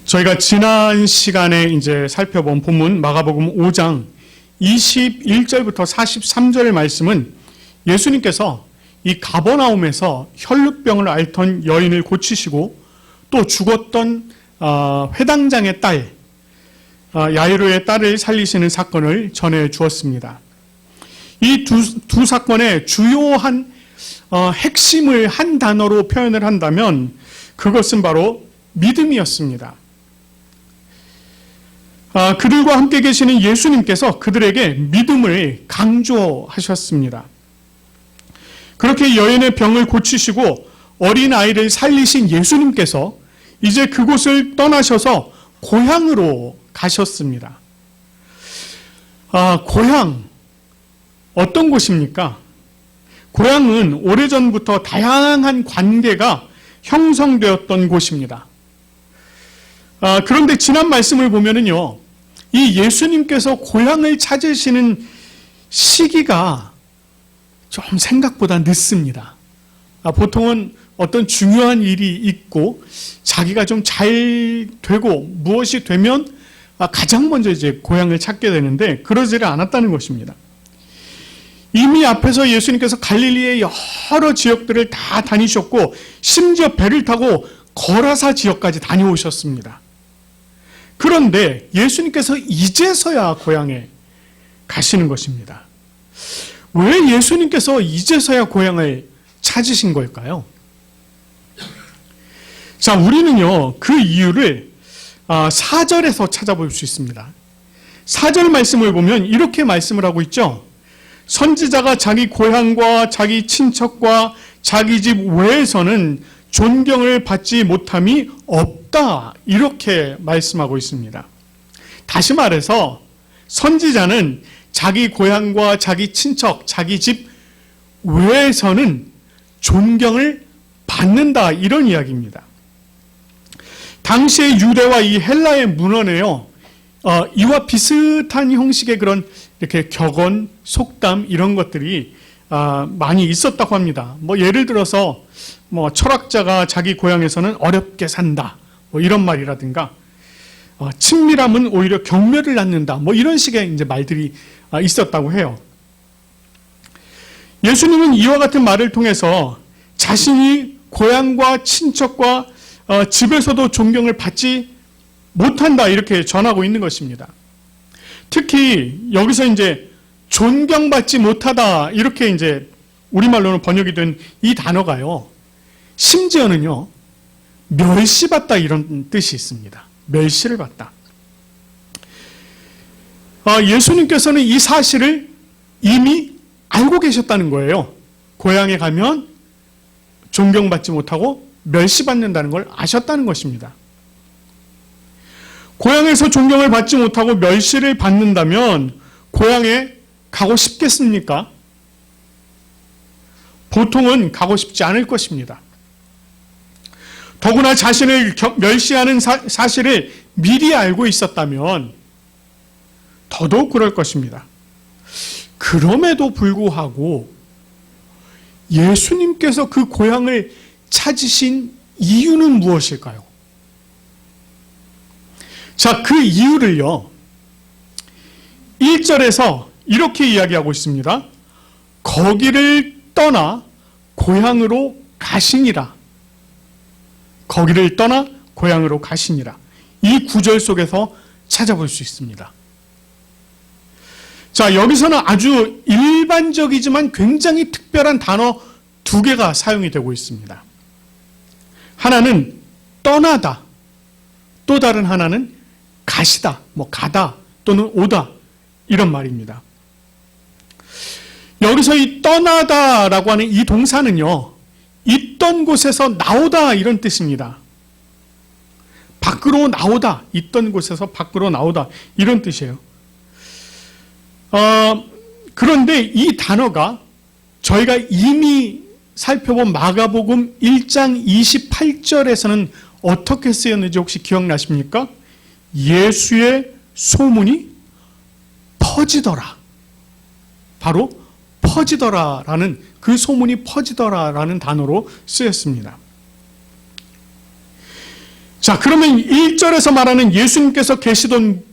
저희가 지난 시간에 이제 살펴본 본문 마가복음 5장 21절부터 43절 말씀은 예수님께서 이 가버나움에서 혈루병을 앓던 여인을 고치시고 또 죽었던 회당장의 딸 야이로의 딸을 살리시는 사건을 전해 주었습니다. 이 두 사건의 주요한 핵심을 한 단어로 표현을 한다면 그것은 바로 믿음이었습니다. 그들과 함께 계시는 예수님께서 그들에게 믿음을 강조하셨습니다. 그렇게 여인의 병을 고치시고 어린아이를 살리신 예수님께서 이제 그곳을 떠나셔서 고향으로 가셨습니다. 고향, 어떤 곳입니까? 고향은 오래전부터 다양한 관계가 형성되었던 곳입니다. 그런데 지난 말씀을 보면은요, 이 예수님께서 고향을 찾으시는 시기가 좀 생각보다 늦습니다. 보통은 어떤 중요한 일이 있고 자기가 좀 잘 되고 무엇이 되면 가장 먼저 이제 고향을 찾게 되는데 그러지를 않았다는 것입니다. 이미 앞에서 예수님께서 갈릴리의 여러 지역들을 다 다니셨고 심지어 배를 타고 거라사 지역까지 다녀오셨습니다. 그런데 예수님께서 이제서야 고향에 가시는 것입니다. 왜 예수님께서 이제서야 고향을 찾으신 걸까요? 자, 우리는요, 그 이유를 4절에서 찾아볼 수 있습니다. 4절 말씀을 보면 이렇게 말씀을 하고 있죠. 선지자가 자기 고향과 자기 친척과 자기 집 외에서는 존경을 받지 못함이 없다. 이렇게 말씀하고 있습니다. 다시 말해서 선지자는 자기 고향과 자기 친척, 자기 집 외에서는 존경을 받는다. 이런 이야기입니다. 당시의 유대와 이 헬라의 문헌에요, 이와 비슷한 형식의 그런 이렇게 격언, 속담 이런 것들이 많이 있었다고 합니다. 뭐 예를 들어서 뭐 철학자가 자기 고향에서는 어렵게 산다, 뭐 이런 말이라든가 친밀함은 오히려 경멸을 낳는다, 뭐 이런 식의 이제 말들이 있었다고 해요. 예수님은 이와 같은 말을 통해서 자신이 고향과 친척과 집에서도 존경을 받지 못한다 이렇게 전하고 있는 것입니다. 특히 여기서 이제 존경받지 못하다 이렇게 이제 우리말로는 번역이 된 이 단어가요, 심지어는요 멸시받다 이런 뜻이 있습니다. 멸시를 받다. 예수님께서는 이 사실을 이미 알고 계셨다는 거예요. 고향에 가면 존경받지 못하고 멸시받는다는 걸 아셨다는 것입니다. 고향에서 존경을 받지 못하고 멸시를 받는다면 고향에 가고 싶겠습니까? 보통은 가고 싶지 않을 것입니다. 더구나 자신을 멸시하는 사실을 미리 알고 있었다면 더더욱 그럴 것입니다. 그럼에도 불구하고 예수님께서 그 고향을 찾으신 이유는 무엇일까요? 자, 그 이유를요, 1절에서 이렇게 이야기하고 있습니다. 거기를 떠나 고향으로 가시니라. 거기를 떠나 고향으로 가시니라. 이 구절 속에서 찾아볼 수 있습니다. 자, 여기서는 아주 일반적이지만 굉장히 특별한 단어 두 개가 사용이 되고 있습니다. 하나는 떠나다, 또 다른 하나는 가시다, 뭐 가다 또는 오다 이런 말입니다. 여기서 이 떠나다라고 하는 이 동사는요, 있던 곳에서 나오다 이런 뜻입니다. 밖으로 나오다, 있던 곳에서 밖으로 나오다 이런 뜻이에요. 그런데 이 단어가 저희가 이미 살펴본 마가복음 1장 28절에서는 어떻게 쓰였는지 혹시 기억나십니까? 예수의 소문이 퍼지더라. 바로 퍼지더라라는 그 소문이 퍼지더라라는 단어로 쓰였습니다. 자, 그러면 1절에서 말하는 예수님께서 계시던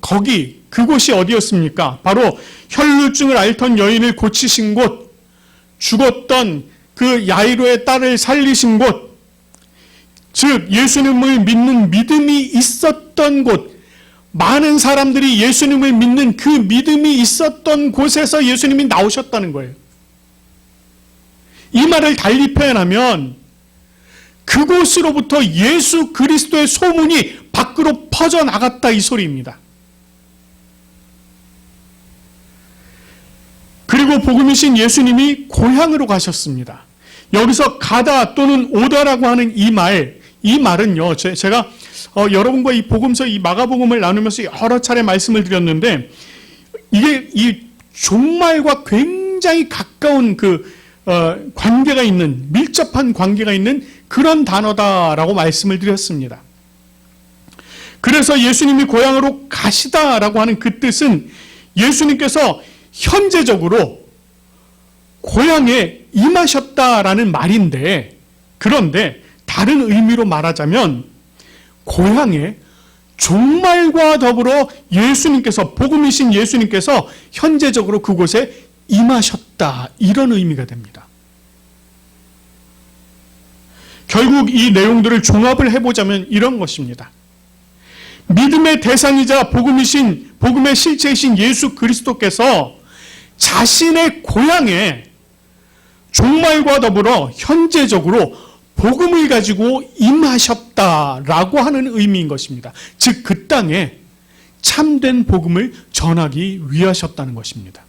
그곳이 어디였습니까? 바로 혈루증을 앓던 여인을 고치신 곳, 죽었던 그 야이로의 딸을 살리신 곳, 즉 예수님을 믿는 믿음이 있었던 곳, 많은 사람들이 예수님을 믿는 그 믿음이 있었던 곳에서 예수님이 나오셨다는 거예요. 이 말을 달리 표현하면 그곳으로부터 예수 그리스도의 소문이 밖으로 퍼져나갔다, 이 소리입니다. 그리고 복음이신 예수님이 고향으로 가셨습니다. 여기서 가다 또는 오다라고 하는 이 말은요, 제가 여러분과 이 복음서, 이 마가복음을 나누면서 여러 차례 말씀을 드렸는데, 이게 이 종말과 굉장히 가까운 관계가 있는, 밀접한 관계가 있는 그런 단어다라고 말씀을 드렸습니다. 그래서 예수님이 고향으로 가시다라고 하는 그 뜻은 예수님께서 현재적으로 고향에 임하셨다라는 말인데, 그런데 다른 의미로 말하자면 고향에 종말과 더불어 예수님께서, 복음이신 예수님께서 현재적으로 그곳에 임하셨다, 이런 의미가 됩니다. 결국 이 내용들을 종합을 해보자면 이런 것입니다. 믿음의 대상이자 복음의 실체이신 예수 그리스도께서 자신의 고향에 종말과 더불어 현재적으로 복음을 가지고 임하셨다라고 하는 의미인 것입니다. 즉 그 땅에 참된 복음을 전하기 위하셨다는 것입니다.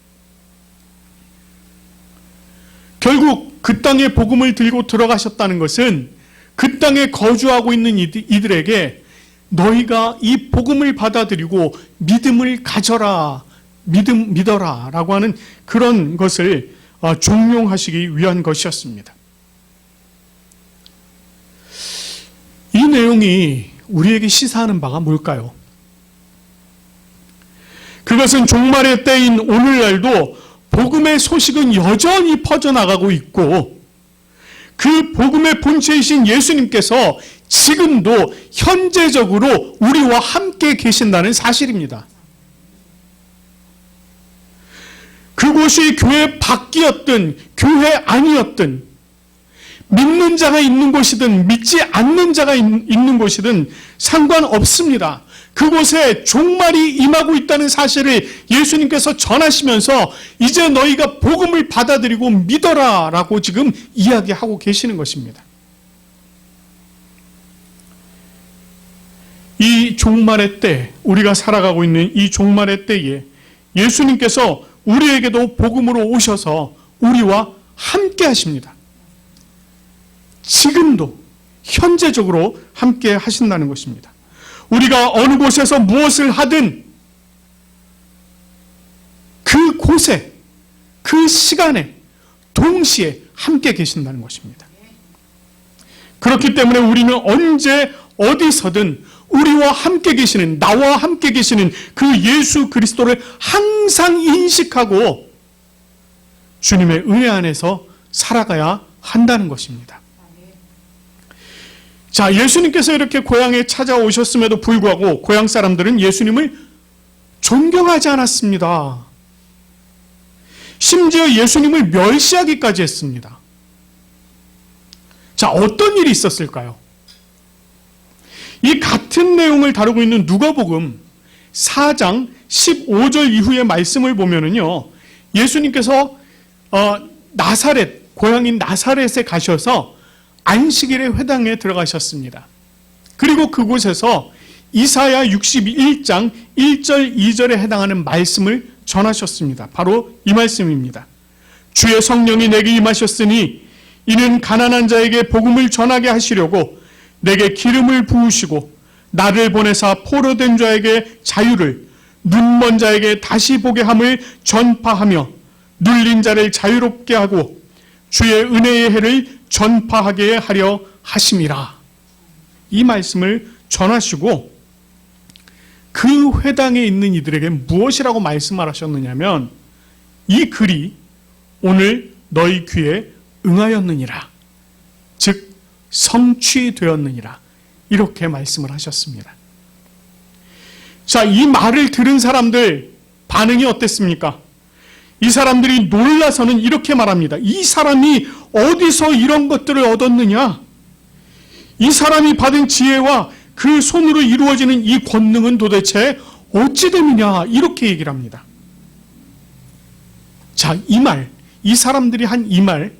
결국 그 땅에 복음을 들고 들어가셨다는 것은 그 땅에 거주하고 있는 이들에게 너희가 이 복음을 받아들이고 믿음을 가져라, 믿어라 라고 하는 그런 것을 종용하시기 위한 것이었습니다. 이 내용이 우리에게 시사하는 바가 뭘까요? 그것은 종말의 때인 오늘날도 복음의 소식은 여전히 퍼져나가고 있고, 그 복음의 본체이신 예수님께서 지금도 현재적으로 우리와 함께 계신다는 사실입니다. 그곳이 교회 밖이었든 교회 아니었든, 믿는 자가 있는 곳이든 믿지 않는 자가 있는 곳이든 상관없습니다. 그곳에 종말이 임하고 있다는 사실을 예수님께서 전하시면서 이제 너희가 복음을 받아들이고 믿어라 라고 지금 이야기하고 계시는 것입니다. 이 종말의 때, 우리가 살아가고 있는 이 종말의 때에 예수님께서 우리에게도 복음으로 오셔서 우리와 함께 하십니다. 지금도 현재적으로 함께 하신다는 것입니다. 우리가 어느 곳에서 무엇을 하든 그 곳에, 그 시간에 동시에 함께 계신다는 것입니다. 그렇기 때문에 우리는 언제 어디서든 우리와 함께 계시는, 나와 함께 계시는 그 예수 그리스도를 항상 인식하고 주님의 은혜 안에서 살아가야 한다는 것입니다. 자, 예수님께서 이렇게 고향에 찾아오셨음에도 불구하고 고향 사람들은 예수님을 존경하지 않았습니다. 심지어 예수님을 멸시하기까지 했습니다. 자, 어떤 일이 있었을까요? 이 같은 내용을 다루고 있는 누가복음 4장 15절 이후의 말씀을 보면은요, 예수님께서 나사렛, 고향인 나사렛에 가셔서 안식일의 회당에 들어가셨습니다. 그리고 그곳에서 이사야 61장 1절 2절에 해당하는 말씀을 전하셨습니다. 바로 이 말씀입니다. 주의 성령이 내게 임하셨으니 이는 가난한 자에게 복음을 전하게 하시려고 내게 기름을 부으시고 나를 보내사 포로된 자에게 자유를, 눈먼 자에게 다시 보게 함을 전파하며 눌린 자를 자유롭게 하고 주의 은혜의 해를 전파하게 하려 하심이라. 이 말씀을 전하시고 그 회당에 있는 이들에게 무엇이라고 말씀을 하셨느냐면, 이 글이 오늘 너희 귀에 응하였느니라, 즉 성취되었느니라, 이렇게 말씀을 하셨습니다. 자, 이 말을 들은 사람들 반응이 어땠습니까? 이 사람들이 놀라서는 이렇게 말합니다. 이 사람이 어디서 이런 것들을 얻었느냐? 이 사람이 받은 지혜와 그 손으로 이루어지는 이 권능은 도대체 어찌 됨이냐? 이렇게 얘기를 합니다. 자, 이 말, 이 사람들이 한 이 말,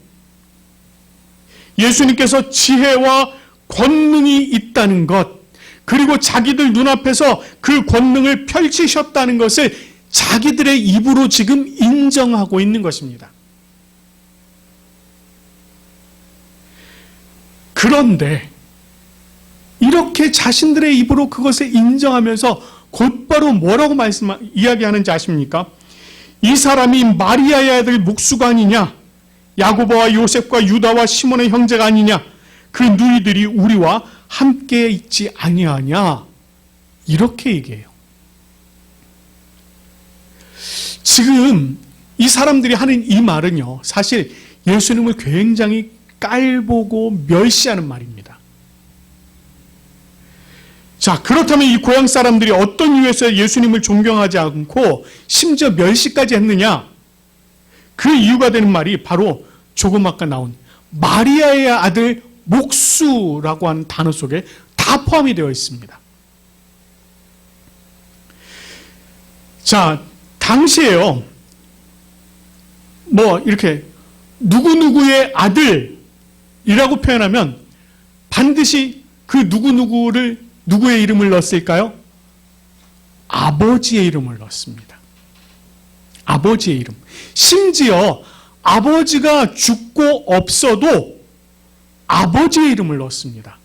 예수님께서 지혜와 권능이 있다는 것, 그리고 자기들 눈앞에서 그 권능을 펼치셨다는 것을 자기들의 입으로 지금 인정하고 있는 것입니다. 그런데 이렇게 자신들의 입으로 그것을 인정하면서 곧바로 뭐라고 이야기하는지 아십니까? 이 사람이 마리아의 아들 목수가 아니냐? 야고보와 요셉과 유다와 시몬의 형제가 아니냐? 그 누이들이 우리와 함께 있지 아니하냐? 이렇게 얘기해요. 지금 이 사람들이 하는 이 말은요, 사실 예수님을 굉장히 깔보고 멸시하는 말입니다. 자, 그렇다면 이 고향 사람들이 어떤 이유에서 예수님을 존경하지 않고 심지어 멸시까지 했느냐? 그 이유가 되는 말이 바로 조금 아까 나온 마리아의 아들 목수라고 하는 단어 속에 다 포함이 되어 있습니다. 자, 당시에요, 이렇게 누구누구의 아들이라고 표현하면 반드시 그 누구의 이름을 넣었을까요? 아버지의 이름을 넣었습니다. 아버지의 이름. 심지어 아버지가 죽고 없어도 아버지의 이름을 넣었습니다.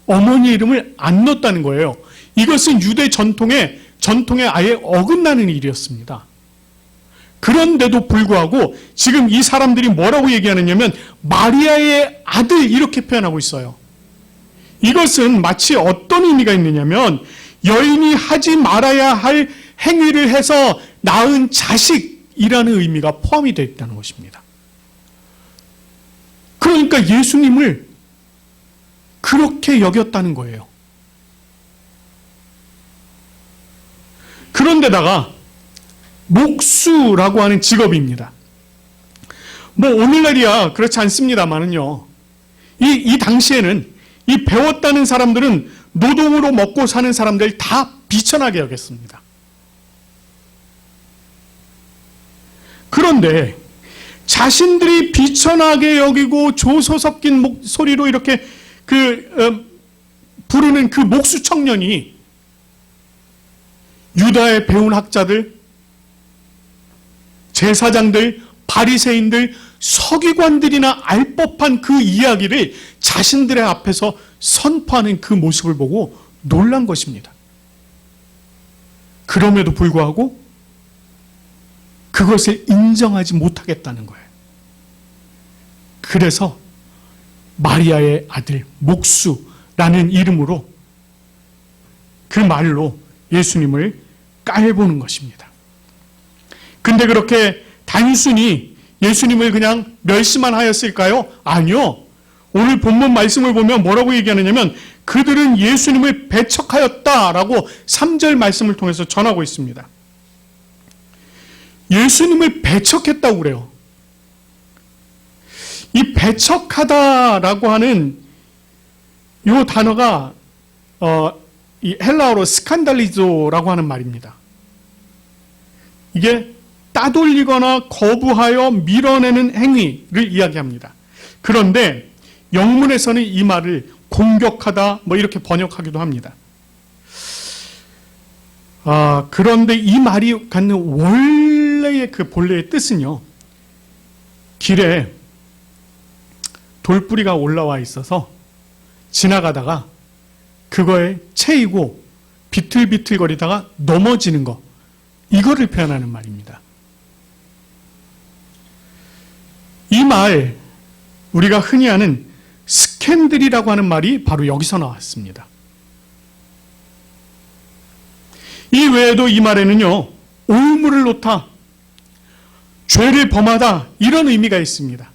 어머니의 이름을 안 넣었다는 거예요. 이것은 유대 전통에 아예 어긋나는 일이었습니다. 그런데도 불구하고 지금 이 사람들이 뭐라고 얘기하느냐면 마리아의 아들 이렇게 표현하고 있어요. 이것은 마치 어떤 의미가 있느냐면 여인이 하지 말아야 할 행위를 해서 낳은 자식이라는 의미가 포함이 되어 있다는 것입니다. 그러니까 예수님을 그렇게 여겼다는 거예요. 그런데다가 목수라고 하는 직업입니다. 오늘날이야 그렇지 않습니다만은요. 이 당시에는 이 배웠다는 사람들은 노동으로 먹고 사는 사람들 다 비천하게 여겼습니다. 그런데 자신들이 비천하게 여기고 조소 섞인 목소리로 이렇게 부르는 그 목수 청년이 유다의 배운 학자들, 제사장들, 바리새인들, 서기관들이나 알 법한 그 이야기를 자신들의 앞에서 선포하는 그 모습을 보고 놀란 것입니다. 그럼에도 불구하고 그것을 인정하지 못하겠다는 거예요. 그래서 마리아의 아들 목수라는 이름으로 그 말로 예수님을 깔보는 것입니다. 근데 그렇게 단순히 예수님을 그냥 멸시만 하였을까요? 아니요. 오늘 본문 말씀을 보면 뭐라고 얘기하느냐면 그들은 예수님을 배척하였다라고 3절 말씀을 통해서 전하고 있습니다. 예수님을 배척했다고 그래요. 이 배척하다라고 하는 이 단어가 이 헬라어로 스칸달리조라고 하는 말입니다. 이게 따돌리거나 거부하여 밀어내는 행위를 이야기합니다. 그런데 영문에서는 이 말을 공격하다 이렇게 번역하기도 합니다. 그런데 이 말이 갖는 원래의 그 본래의 뜻은요, 길에 돌뿌리가 올라와 있어서 지나가다가 그거에 채이고 비틀비틀거리다가 넘어지는 거, 이거를 표현하는 말입니다. 이 말, 우리가 흔히 아는 스캔들이라고 하는 말이 바로 여기서 나왔습니다. 이 외에도 이 말에는요, 올무를 놓다, 죄를 범하다, 이런 의미가 있습니다.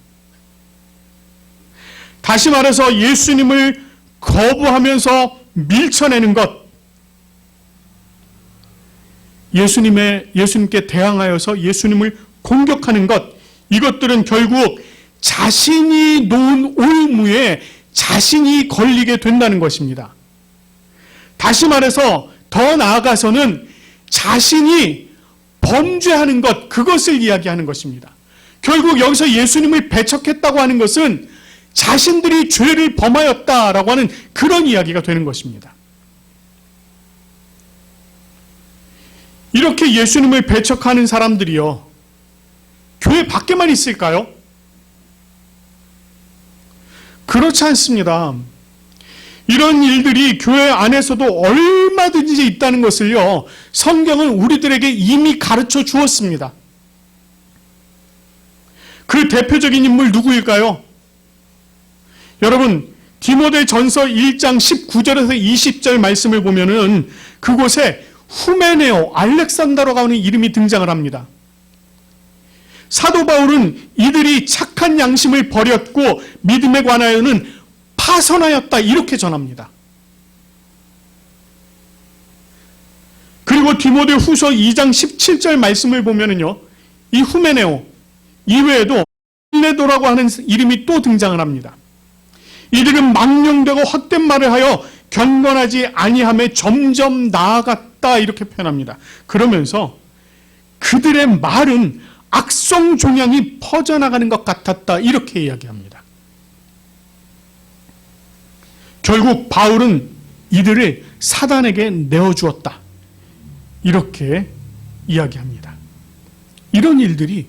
다시 말해서 예수님을 거부하면서 밀쳐내는 것, 예수님께 대항하여서 예수님을 공격하는 것, 이것들은 결국 자신이 놓은 올무에 자신이 걸리게 된다는 것입니다. 다시 말해서 더 나아가서는 자신이 범죄하는 것, 그것을 이야기하는 것입니다. 결국 여기서 예수님을 배척했다고 하는 것은 자신들이 죄를 범하였다라고 하는 그런 이야기가 되는 것입니다. 이렇게 예수님을 배척하는 사람들이요, 교회 밖에만 있을까요? 그렇지 않습니다. 이런 일들이 교회 안에서도 얼마든지 있다는 것을요, 성경은 우리들에게 이미 가르쳐 주었습니다. 그 대표적인 인물 누구일까요? 여러분, 디모데전서 1장 19절에서 20절 말씀을 보면은 그곳에 후메네오, 알렉산더라고 하는 이름이 등장을 합니다. 사도 바울은 이들이 착한 양심을 버렸고 믿음에 관하여는 파선하였다, 이렇게 전합니다. 그리고 디모데 후서 2장 17절 말씀을 보면은요, 이 후메네오 이외에도 빌레도라고 하는 이름이 또 등장을 합니다. 이들은 망령되고 헛된 말을 하여 경건하지 아니함에 점점 나아갔다, 이렇게 표현합니다. 그러면서 그들의 말은 악성 종양이 퍼져나가는 것 같았다, 이렇게 이야기합니다. 결국 바울은 이들을 사단에게 내어주었다, 이렇게 이야기합니다. 이런 일들이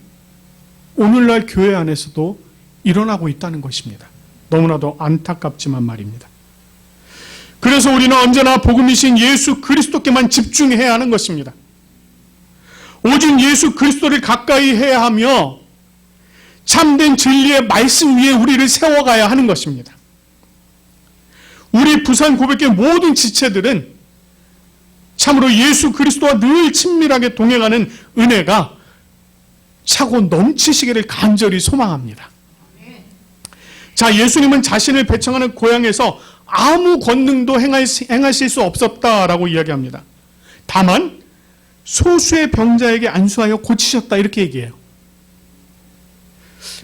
오늘날 교회 안에서도 일어나고 있다는 것입니다. 너무나도 안타깝지만 말입니다. 그래서 우리는 언제나 복음이신 예수 그리스도께만 집중해야 하는 것입니다. 오직 예수 그리스도를 가까이 해야 하며 참된 진리의 말씀 위에 우리를 세워가야 하는 것입니다. 우리 부산 고백교회 모든 지체들은 참으로 예수 그리스도와 늘 친밀하게 동행하는 은혜가 차고 넘치시기를 간절히 소망합니다. 자, 예수님은 자신을 배척하는 고향에서 아무 권능도 행하실 수 없었다라고 이야기합니다. 다만 소수의 병자에게 안수하여 고치셨다, 이렇게 얘기해요.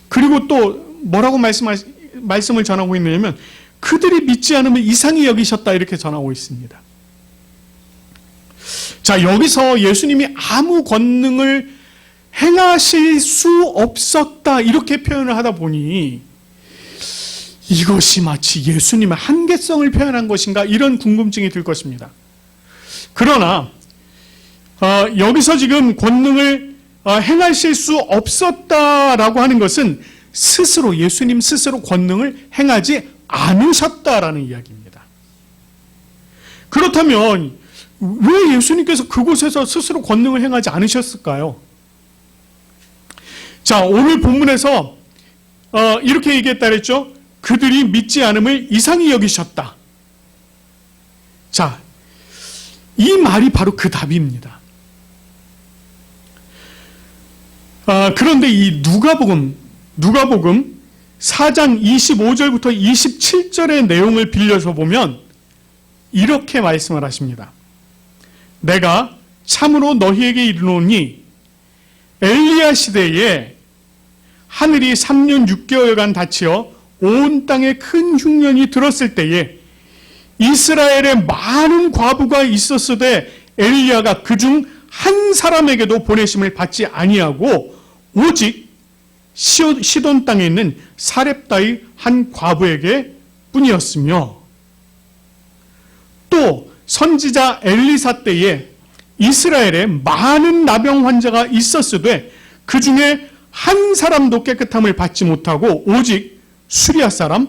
그리고 또 뭐라고 말씀을 전하고 있느냐면 그들이 믿지 않으면 이상히 여기셨다, 이렇게 전하고 있습니다. 자, 여기서 예수님이 아무 권능을 행하실 수 없었다, 이렇게 표현을 하다 보니 이것이 마치 예수님의 한계성을 표현한 것인가, 이런 궁금증이 들 것입니다. 그러나 여기서 지금 권능을 행하실 수 없었다라고 하는 것은 스스로, 예수님 스스로 권능을 행하지 않으셨다라는 이야기입니다. 그렇다면 왜 예수님께서 그곳에서 스스로 권능을 행하지 않으셨을까요? 자, 오늘 본문에서 이렇게 얘기했다 그랬죠. 그들이 믿지 않음을 이상히 여기셨다. 자, 이 말이 바로 그 답입니다. 그런데 이 누가복음 4장 25절부터 27절의 내용을 빌려서 보면 이렇게 말씀을 하십니다. 내가 참으로 너희에게 이르노니 엘리야 시대에 하늘이 3년 6개월간 닫히어 온 땅에 큰 흉년이 들었을 때에 이스라엘에 많은 과부가 있었으되 엘리야가 그중 한 사람에게도 보내심을 받지 아니하고 오직 시돈 땅에 있는 사렙다의 한 과부에게 뿐이었으며, 또 선지자 엘리사 때에 이스라엘에 많은 나병 환자가 있었으되 그 중에 한 사람도 깨끗함을 받지 못하고 오직 수리아 사람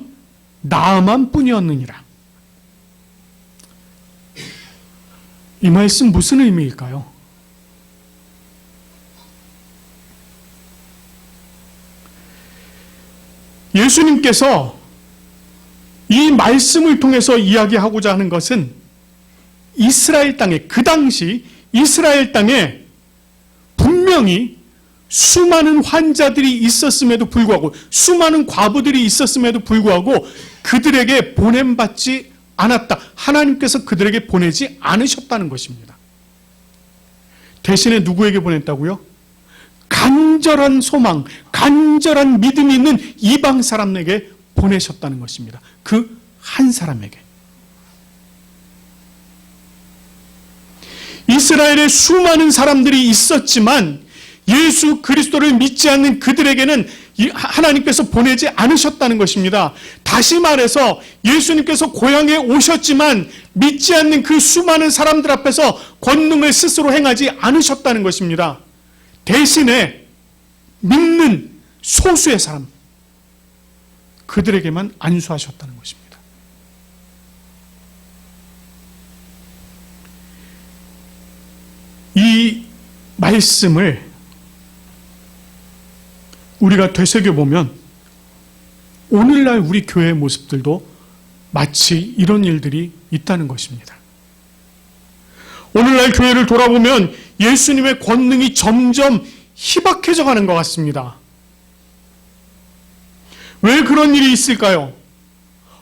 나아만 뿐이었느니라. 이 말씀 무슨 의미일까요? 예수님께서 이 말씀을 통해서 이야기하고자 하는 것은 이스라엘 땅에, 그 당시 이스라엘 땅에 분명히 수많은 환자들이 있었음에도 불구하고, 수많은 과부들이 있었음에도 불구하고 그들에게 보냄받지 않았다. 하나님께서 그들에게 보내지 않으셨다는 것입니다. 대신에 누구에게 보냈다고요? 간절한 소망, 간절한 믿음이 있는 이방 사람에게 보내셨다는 것입니다. 그 한 사람에게. 이스라엘에 수많은 사람들이 있었지만 예수 그리스도를 믿지 않는 그들에게는 하나님께서 보내지 않으셨다는 것입니다. 다시 말해서 예수님께서 고향에 오셨지만 믿지 않는 그 수많은 사람들 앞에서 권능을 스스로 행하지 않으셨다는 것입니다. 대신에 믿는 소수의 사람, 그들에게만 안수하셨다는 것입니다. 이 말씀을 우리가 되새겨보면 오늘날 우리 교회의 모습들도 마치 이런 일들이 있다는 것입니다. 오늘날 교회를 돌아보면 예수님의 권능이 점점 희박해져 가는 것 같습니다. 왜 그런 일이 있을까요?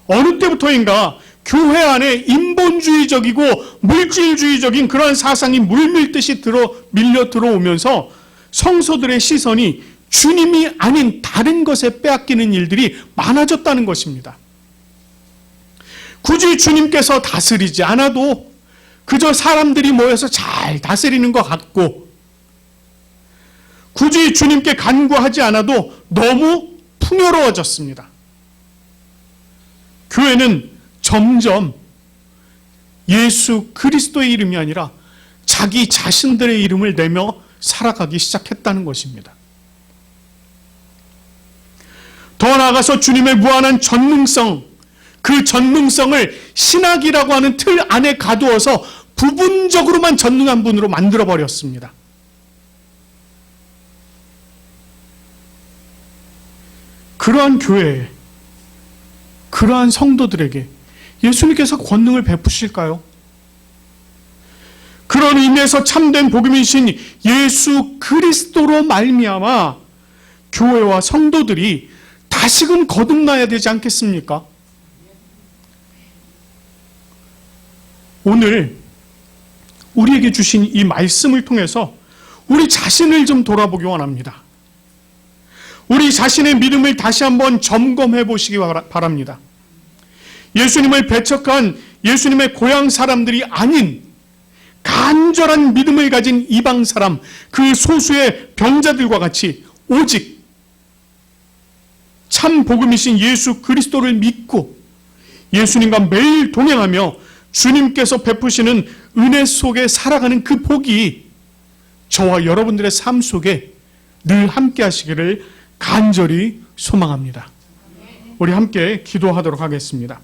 어느 때부터인가 교회 안에 인본주의적이고 물질주의적인 그러한 사상이 물밀듯이 밀려 들어오면서 성소들의 시선이 주님이 아닌 다른 것에 빼앗기는 일들이 많아졌다는 것입니다. 굳이 주님께서 다스리지 않아도 그저 사람들이 모여서 잘 다스리는 것 같고, 굳이 주님께 간구하지 않아도 너무 풍요로워졌습니다. 교회는 점점 예수 그리스도의 이름이 아니라 자기 자신들의 이름을 내며 살아가기 시작했다는 것입니다. 더 나아가서 주님의 무한한 전능성, 그 전능성을 신학이라고 하는 틀 안에 가두어서 부분적으로만 전능한 분으로 만들어버렸습니다. 그러한 교회에, 그러한 성도들에게 예수님께서 권능을 베푸실까요? 그런 의미에서 참된 복음이신 예수 그리스도로 말미암아 교회와 성도들이 다시금 거듭나야 되지 않겠습니까? 오늘 우리에게 주신 이 말씀을 통해서 우리 자신을 좀 돌아보기 원합니다. 우리 자신의 믿음을 다시 한번 점검해 보시기 바랍니다. 예수님을 배척한 예수님의 고향 사람들이 아닌 간절한 믿음을 가진 이방 사람, 그 소수의 병자들과 같이 오직 참 복음이신 예수 그리스도를 믿고 예수님과 매일 동행하며 주님께서 베푸시는 은혜 속에 살아가는 그 복이 저와 여러분들의 삶 속에 늘 함께 하시기를 간절히 소망합니다. 우리 함께 기도하도록 하겠습니다.